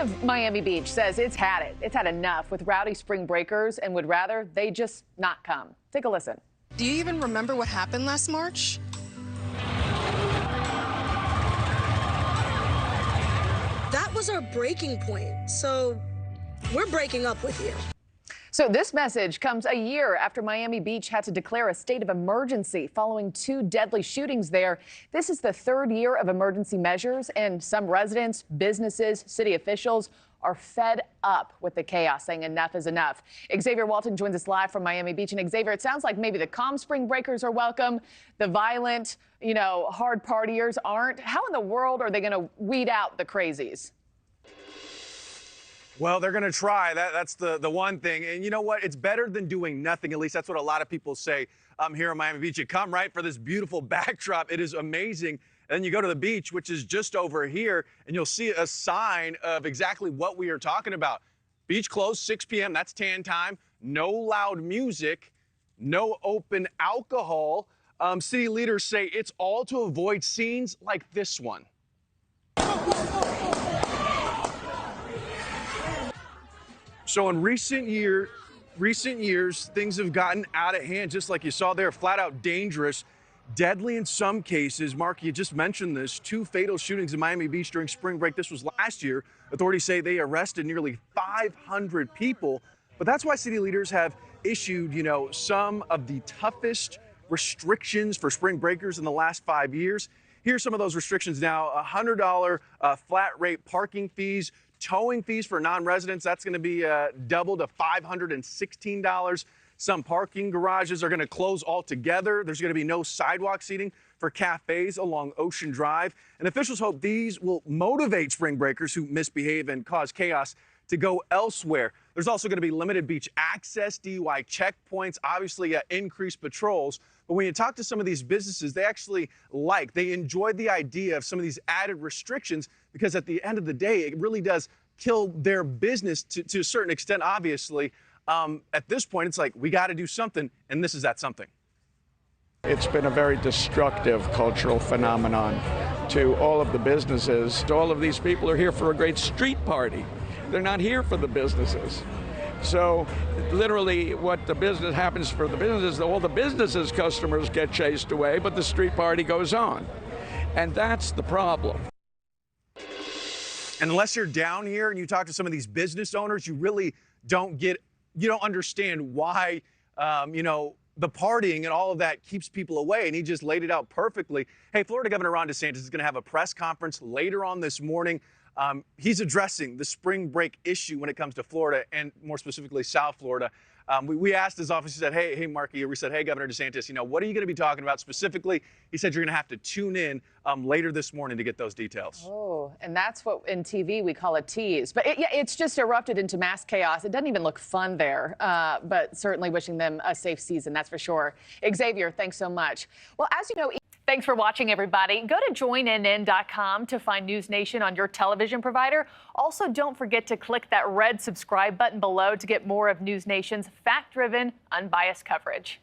of Miami Beach says it's had it. It's had enough with rowdy spring breakers and would rather they just not come. Take a listen. Do you even remember what happened last March? That was our breaking point, so we're breaking up with you. So this message comes a year after Miami Beach had to declare a state of emergency following 2 deadly shootings there. This is the 3rd year of emergency measures, and some residents, businesses, city officials are fed up with the chaos, saying enough is enough. Xavier Walton joins us live from Miami Beach. And Xavier, it sounds like maybe the calm spring breakers are welcome. The violent, hard partiers aren't. How in the world are they going to weed out the crazies? Well, they're going to try. That's the one thing. And you know what? It's better than doing nothing. At least that's what a lot of people say here in Miami Beach. You come right for this beautiful backdrop. It is amazing. And then you go to the beach, which is just over here, and you'll see a sign of exactly what we are talking about. Beach closed 6 p.m. That's tan time. No loud music. No open alcohol. City leaders say it's all to avoid scenes like this one. So in recent years, things have gotten out of hand, just like you saw there, flat out dangerous, deadly in some cases. Mark, you just mentioned this, 2 fatal shootings in Miami Beach during spring break. This was last year. Authorities say they arrested nearly 500 people. But that's why city leaders have issued, some of the toughest restrictions for spring breakers in the last 5 years. Here's some of those restrictions now. $100 flat rate parking fees. Towing fees for non-residents, that's going to be doubled to $516. Some parking garages are going to close altogether. There's going to be no sidewalk seating for cafes along Ocean Drive. And officials hope these will motivate spring breakers who misbehave and cause chaos to go elsewhere. There's also going to be limited beach access, DUI checkpoints, obviously increased patrols. But when you talk to some of these businesses, they enjoyed the idea of some of these added restrictions because at the end of the day, it really does kill their business to a certain extent, obviously. At this point, it's like, we got to do something, and this is that something. It's been a very destructive cultural phenomenon to all of the businesses. All of these people are here for a great street party. They're not here for the businesses. So literally what the business happens for the businesses, all the businesses' customers get chased away, but the street party goes on. And that's the problem. And unless you're down here and you talk to some of these business owners, you really don't understand why, the partying and all of that keeps people away. And he just laid it out perfectly. Hey, Florida Governor Ron DeSantis is going to have a press conference later on this morning. He's addressing the spring break issue when it comes to Florida and more specifically South Florida. We asked his office, he said, hey, Markie, we said, hey, Governor DeSantis, what are you going to be talking about specifically? He said you're going to have to tune in later this morning to get those details. Oh, and that's what in TV we call a tease. But it's just erupted into mass chaos. It doesn't even look fun there, but certainly wishing them a safe season, that's for sure. Xavier, thanks so much. Well, as you know, thanks for watching, everybody. Go to joinnn.com to find NewsNation on your television provider. Also, don't forget to click that red subscribe button below to get more of NewsNation's fact-driven, unbiased coverage.